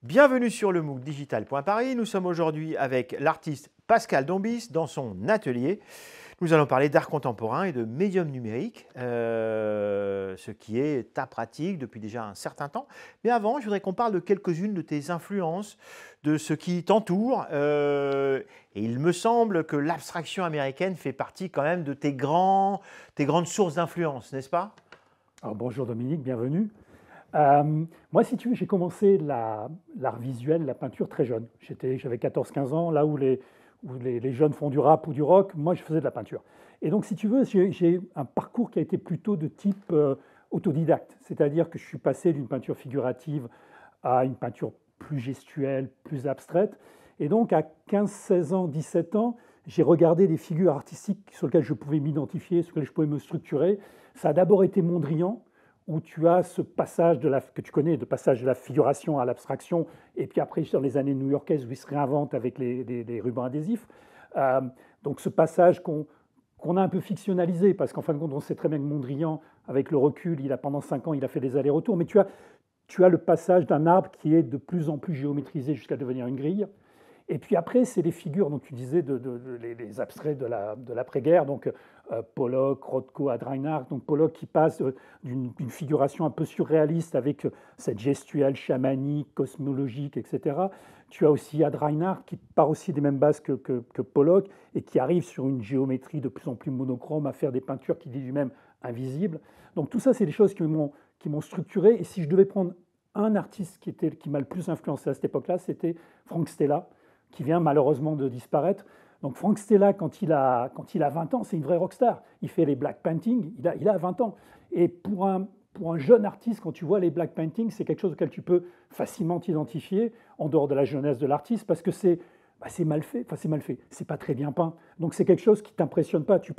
Bienvenue sur le MOOC Digital.Paris. Nous sommes aujourd'hui avec l'artiste Pascal Dombis dans son atelier. Nous allons parler d'art contemporain et de médium numérique, ce qui est ta pratique depuis déjà un certain temps. Mais avant, je voudrais qu'on parle de quelques-unes de tes influences, de ce qui t'entoure. Et il me semble que l'abstraction américaine fait partie quand même de tes grandes sources d'influence, n'est-ce pas? Alors, bonjour Dominique, bienvenue. Moi, si tu veux, j'ai commencé l'art visuel, la peinture très jeune. J'avais 14-15 ans, là où les jeunes font du rap ou du rock, moi je faisais de la peinture. Et donc, si tu veux, j'ai un parcours qui a été plutôt de type autodidacte, c'est-à-dire que je suis passé d'une peinture figurative à une peinture plus gestuelle, plus abstraite. Et donc, à 15-16 ans, 17 ans, j'ai regardé des figures artistiques sur lesquelles je pouvais m'identifier, sur lesquelles je pouvais me structurer. Ça a d'abord été Mondrian, où tu as ce passage que tu connais, de passage de la figuration à l'abstraction, et puis après, dans les années new-yorkaises, où il se réinvente avec les rubans adhésifs. Euh, donc ce passage qu'on a un peu fictionnalisé, parce qu'en fin de compte, on sait très bien que Mondrian, avec le recul, pendant 5 ans, il a fait des allers-retours, mais tu as le passage d'un arbre qui est de plus en plus géométrisé jusqu'à devenir une grille. Et puis après, c'est les figures, donc tu disais, les abstraits de l'après-guerre, donc Pollock, Rothko, Adreinhardt. Donc Pollock qui passe d'une figuration un peu surréaliste avec cette gestuelle chamanique, cosmologique, etc. Tu as aussi Adreinhardt qui part aussi des mêmes bases que Pollock et qui arrive sur une géométrie de plus en plus monochrome à faire des peintures qui disent lui-même invisibles. Donc tout ça, c'est des choses qui m'ont structuré. Et si je devais prendre un artiste qui m'a le plus influencé à cette époque-là, c'était Frank Stella, qui vient malheureusement de disparaître. Donc Frank Stella, quand il a 20 ans, c'est une vraie rockstar. Il fait les black paintings, il a 20 ans. Et pour un jeune artiste, quand tu vois les black paintings, c'est quelque chose auquel tu peux facilement t'identifier, en dehors de la jeunesse de l'artiste, parce que c'est mal fait, c'est pas très bien peint. Donc c'est quelque chose qui t'impressionne pas. Tu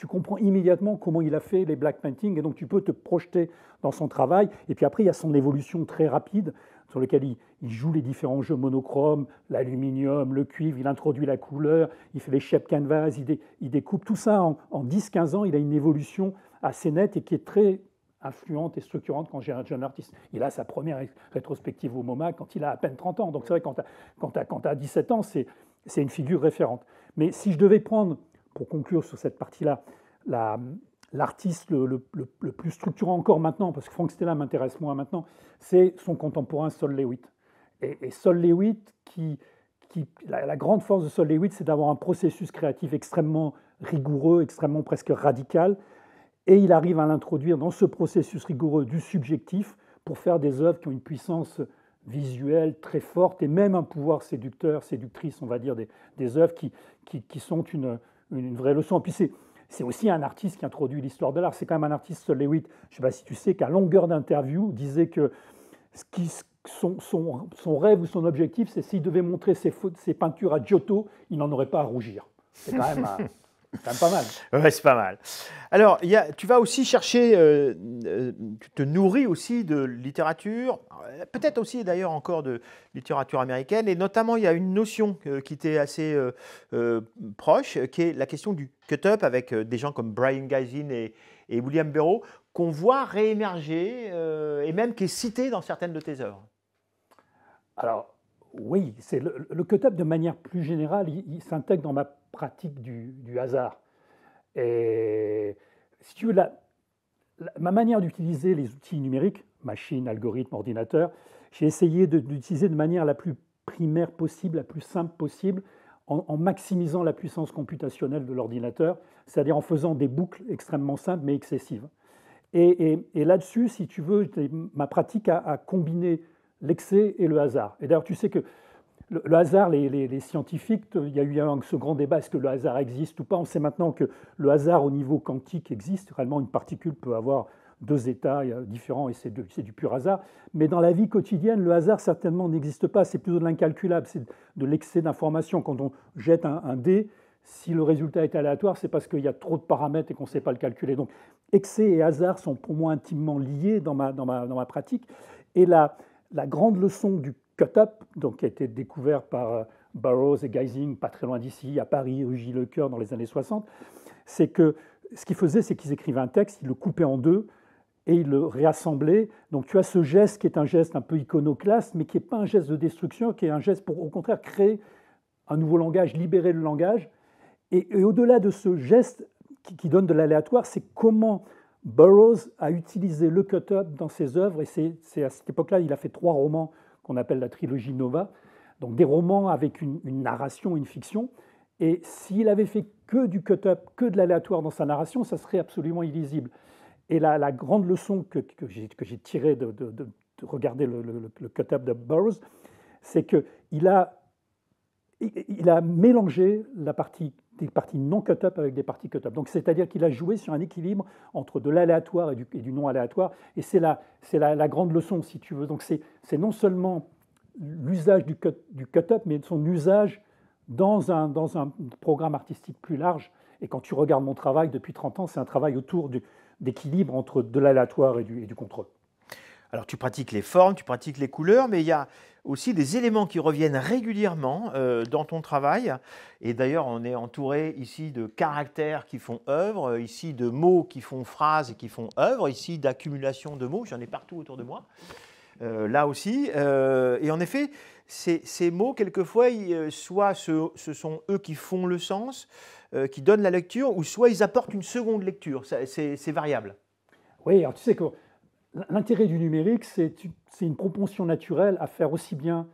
comprends immédiatement comment il a fait les black paintings, et donc tu peux te projeter dans son travail. Et puis après, il y a son évolution très rapide, sur lequel il joue les différents jeux monochromes, l'aluminium, le cuivre, il introduit la couleur, il fait les shape canvas, il découpe. Tout ça en 10-15 ans, il a une évolution assez nette et qui est très influente et structurante quand j'ai un jeune artiste. Il a sa première rétrospective au MoMA quand il a à peine 30 ans. Donc c'est vrai, quand tu as 17 ans, c'est une figure référente. Mais si je devais prendre, pour conclure sur cette partie-là, l'artiste le plus structurant encore maintenant, parce que Frank Stella m'intéresse moins maintenant, c'est son contemporain Sol Lewitt. Et Sol Lewitt, la grande force de Sol Lewitt, c'est d'avoir un processus créatif extrêmement rigoureux, extrêmement presque radical, et il arrive à l'introduire dans ce processus rigoureux du subjectif pour faire des œuvres qui ont une puissance visuelle très forte et même un pouvoir séducteur, séductrice, on va dire, des œuvres qui sont une vraie leçon. Et puis c'est aussi un artiste qui introduit l'histoire de l'art. C'est quand même un artiste, Sol Lewitt, je ne sais pas si tu sais, qu'à longueur d'interview, disait que son rêve ou son objectif, c'est s'il devait montrer ses peintures à Giotto, il n'en aurait pas à rougir. C'est quand même pas mal. Ouais, c'est pas mal. Alors, tu vas aussi chercher, tu te nourris aussi de littérature, peut-être aussi d'ailleurs encore de littérature américaine, et notamment il y a une notion qui t'est assez proche, qui est la question du cut-up avec des gens comme Brian Gysin et William Burroughs, qu'on voit réémerger et même qui est cité dans certaines de tes œuvres. Alors, oui, c'est le cut-up de manière plus générale, il s'intègre dans ma pratique du hasard. Et si tu veux, ma manière d'utiliser les outils numériques, machine, algorithme, ordinateur, j'ai essayé d'utiliser de manière la plus primaire possible, la plus simple possible, en maximisant la puissance computationnelle de l'ordinateur, c'est-à-dire en faisant des boucles extrêmement simples mais excessives. Et là-dessus, si tu veux, ma pratique a combiné l'excès et le hasard. Et d'ailleurs, tu sais que le hasard, les scientifiques, il y a eu ce grand débat, est-ce que le hasard existe ou pas? On sait maintenant que le hasard au niveau quantique existe. Réellement, une particule peut avoir deux états différents et c'est du pur hasard. Mais dans la vie quotidienne, le hasard certainement n'existe pas. C'est plutôt de l'incalculable, c'est de l'excès d'informations. Quand on jette un dé, si le résultat est aléatoire, c'est parce qu'il y a trop de paramètres et qu'on ne sait pas le calculer. Donc, excès et hasard sont pour moi intimement liés dans ma pratique. Et la grande leçon du cut-up, donc, qui a été découvert par Burroughs et Gysin, pas très loin d'ici, à Paris, rue Gilles-Lecoeur, dans les années 60, c'est que ce qu'ils faisaient, c'est qu'ils écrivaient un texte, ils le coupaient en deux, et il le réassemblait. Donc tu as ce geste qui est un geste un peu iconoclaste, mais qui n'est pas un geste de destruction, qui est un geste pour, au contraire, créer un nouveau langage, libérer le langage. Et au-delà de ce geste qui donne de l'aléatoire, c'est comment Burroughs a utilisé le cut-up dans ses œuvres. Et c'est à cette époque-là, il a fait 3 romans qu'on appelle la trilogie Nova, donc des romans avec une narration, une fiction. Et s'il avait fait que du cut-up, que de l'aléatoire dans sa narration, ça serait absolument illisible. Et la grande leçon que j'ai tirée de regarder le cut-up de Burroughs, c'est qu'il a mélangé des parties non cut-up avec des parties cut-up. Donc, c'est-à-dire qu'il a joué sur un équilibre entre de l'aléatoire et du non aléatoire. Et c'est la grande leçon, si tu veux. Donc, c'est non seulement l'usage du cut-up, mais son usage dans un programme artistique plus large. Et quand tu regardes mon travail depuis 30 ans, c'est un travail autour d'équilibre entre de l'aléatoire et du contrôle. Alors tu pratiques les formes, tu pratiques les couleurs, mais il y a aussi des éléments qui reviennent régulièrement dans ton travail. Et d'ailleurs, on est entouré ici de caractères qui font œuvre, ici de mots qui font phrases et qui font œuvre, ici d'accumulation de mots, j'en ai partout autour de moi. Là aussi. Et en effet, ces mots, quelquefois, soit ce sont eux qui font le sens, qui donnent la lecture, ou soit ils apportent une seconde lecture. C'est variable. Oui, alors tu sais que l'intérêt du numérique, c'est une propension naturelle à faire aussi bien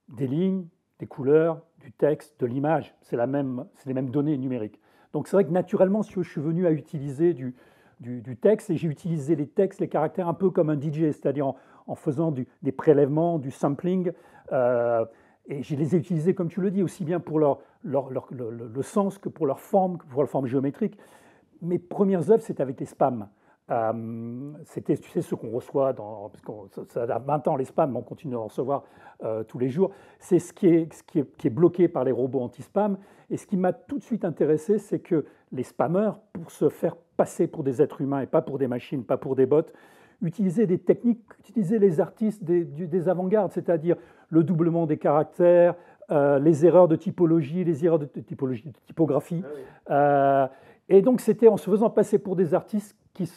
des lignes, des couleurs, du texte, de l'image. C'est les mêmes données numériques. Donc c'est vrai que naturellement, je suis venu à utiliser du texte, et j'ai utilisé les textes, les caractères un peu comme un DJ, c'est-à-dire en faisant des prélèvements, du sampling. Et je les ai utilisés, comme tu le dis, aussi bien pour le sens que pour leur forme géométrique. Mes premières œuvres, c'était avec les spams. C'était, tu sais, ce qu'on reçoit, parce que ça a 20 ans les spams, mais on continue à en recevoir tous les jours. C'est ce qui est bloqué par les robots anti-spam. Et ce qui m'a tout de suite intéressé, c'est que les spammers, pour se faire passer pour des êtres humains et pas pour des machines, pas pour des bots, utilisaient des techniques qu'utilisaient les artistes des avant-gardes, c'est-à-dire le doublement des caractères, les erreurs de typologie, les erreurs de typographie. Ah oui. Et donc c'était en se faisant passer pour des artistes qui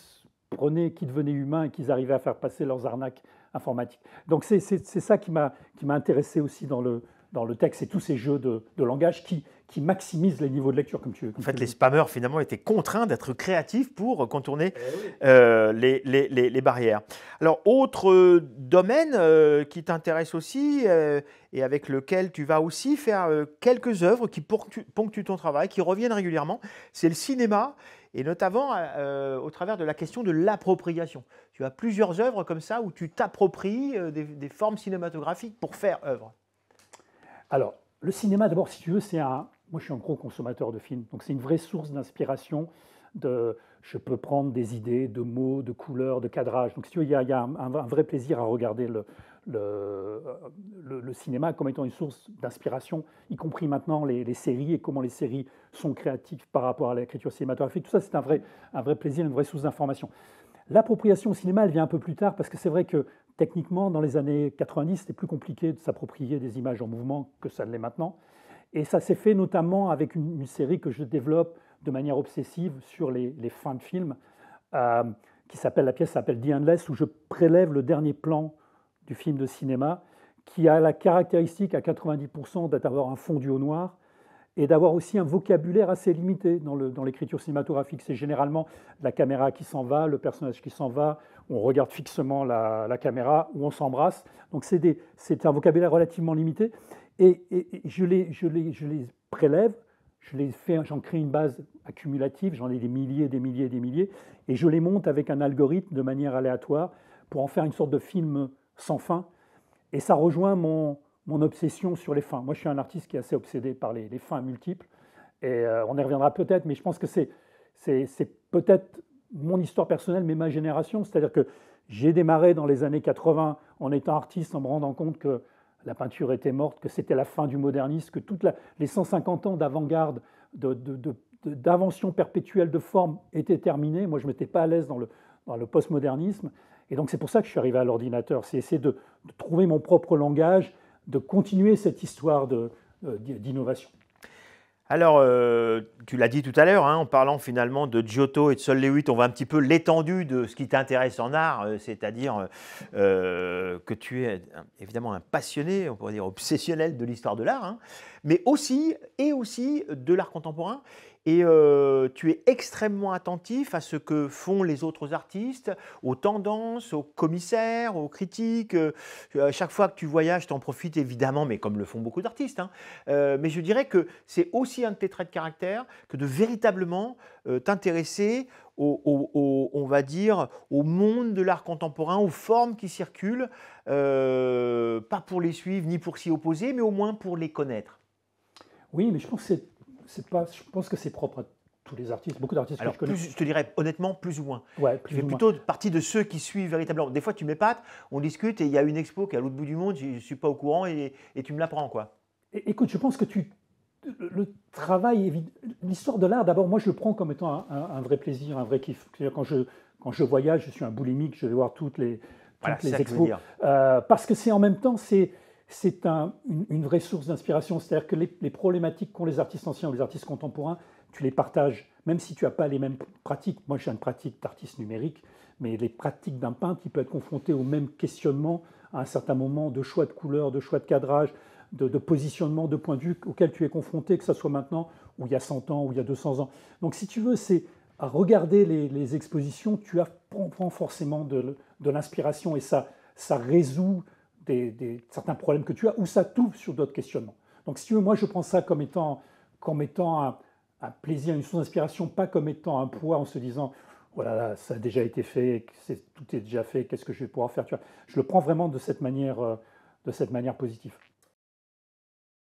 devenaient humains et qui arrivaient à faire passer leurs arnaques informatiques. Donc c'est ça qui m'a intéressé aussi dans le texte, c'est tous ces jeux de langage qui maximisent les niveaux de lecture. En fait, les spammers, finalement, étaient contraints d'être créatifs pour contourner les barrières. Alors, autre domaine qui t'intéresse aussi et avec lequel tu vas aussi faire quelques œuvres qui ponctuent ton travail, qui reviennent régulièrement, c'est le cinéma, et notamment au travers de la question de l'appropriation. Tu as plusieurs œuvres comme ça où tu t'appropries des formes cinématographiques pour faire œuvre. Alors, le cinéma, d'abord, si tu veux, moi, je suis un gros consommateur de films, donc c'est une vraie source d'inspiration. Je peux prendre des idées de mots, de couleurs, de cadrage. Donc, si tu veux, il y a un vrai plaisir à regarder le cinéma comme étant une source d'inspiration, y compris maintenant les séries et comment les séries sont créatives par rapport à l'écriture cinématographique. Tout ça, c'est un vrai plaisir, une vraie source d'information. L'appropriation au cinéma, elle vient un peu plus tard parce que c'est vrai que techniquement, dans les années 90, c'était plus compliqué de s'approprier des images en mouvement que ça ne l'est maintenant. Et ça s'est fait notamment avec une série que je développe de manière obsessive sur les fins de films, la pièce s'appelle The Endless, où je prélève le dernier plan du film de cinéma, qui a la caractéristique à 90% d'avoir un fondu au noir et d'avoir aussi un vocabulaire assez limité dans l'écriture cinématographique. C'est généralement la caméra qui s'en va, le personnage qui s'en va, on regarde fixement la caméra, ou on s'embrasse. Donc c'est un vocabulaire relativement limité. Et je les prélève, j'en crée une base accumulative, j'en ai des milliers, et je les monte avec un algorithme de manière aléatoire pour en faire une sorte de film sans fin. Et ça rejoint mon obsession sur les fins. Moi, je suis un artiste qui est assez obsédé par les fins multiples, et on y reviendra peut-être, mais je pense que c'est peut-être mon histoire personnelle, mais ma génération. C'est-à-dire que j'ai démarré dans les années 80 en étant artiste, en me rendant compte que la peinture était morte, que c'était la fin du modernisme, que toutes les 150 ans d'avant-garde, d'invention perpétuelle de forme étaient terminés. Moi, je ne m'étais pas à l'aise dans le postmodernisme. Et donc, c'est pour ça que je suis arrivé à l'ordinateur. C'est essayer de trouver mon propre langage, de continuer cette histoire d'innovation. Alors, tu l'as dit tout à l'heure, hein, en parlant finalement de Giotto et de Sol Lewitt, on voit un petit peu l'étendue de ce qui t'intéresse en art, c'est-à-dire que tu es évidemment un passionné, on pourrait dire obsessionnel de l'histoire de l'art, hein, mais aussi, et aussi de l'art contemporain. Et tu es extrêmement attentif à ce que font les autres artistes, aux tendances, aux commissaires, aux critiques. À chaque fois que tu voyages, tu en profites évidemment, mais comme le font beaucoup d'artistes, hein. Mais je dirais que c'est aussi un de tes traits de caractère que de véritablement t'intéresser on va dire, au monde de l'art contemporain, aux formes qui circulent, pas pour les suivre ni pour s'y opposer, mais au moins pour les connaître. Oui, mais je pense que c'est pas, je pense que c'est propre à tous les artistes, beaucoup d'artistes que Alors, je connais. je te dirais honnêtement, plus ou moins. Ouais, Je plus fais ou moins. plutôt partie de ceux qui suivent véritablement. Des fois, tu m'épates, on discute et il y a une expo qui est à l'autre bout du monde, je ne suis pas au courant et tu me l'apprends, quoi. Écoute, je pense que le travail, l'histoire de l'art, d'abord, moi je le prends comme étant un vrai plaisir, un vrai kiff. C'est-à-dire quand je voyage, je suis un boulimique, je vais voir Voilà, toutes c'est ça les que je veux expos. dire. Parce que c'est en même temps, c'est une vraie source d'inspiration. C'est-à-dire que les problématiques qu'ont les artistes anciens ou les artistes contemporains, tu les partages, même si tu n'as pas les mêmes pratiques. Moi, j'ai une pratique d'artiste numérique, mais les pratiques d'un peintre, il peut être confronté au même questionnement à un certain moment de choix de couleurs, de choix de cadrage, de positionnement, de point de vue auquel tu es confronté, que ce soit maintenant, ou il y a 100 ans, ou il y a 200 ans. Donc, si tu veux, c'est à regarder les expositions, tu prends forcément de l'inspiration et ça résout certains problèmes que tu as ou ça t'ouvre sur d'autres questionnements. Donc, si tu veux, moi, je prends ça comme étant un plaisir, une source d'inspiration, pas comme étant un poids en se disant voilà, là, ça a déjà été fait, tout est déjà fait, qu'est-ce que je vais pouvoir faire, tu vois. Je le prends vraiment de cette manière positive.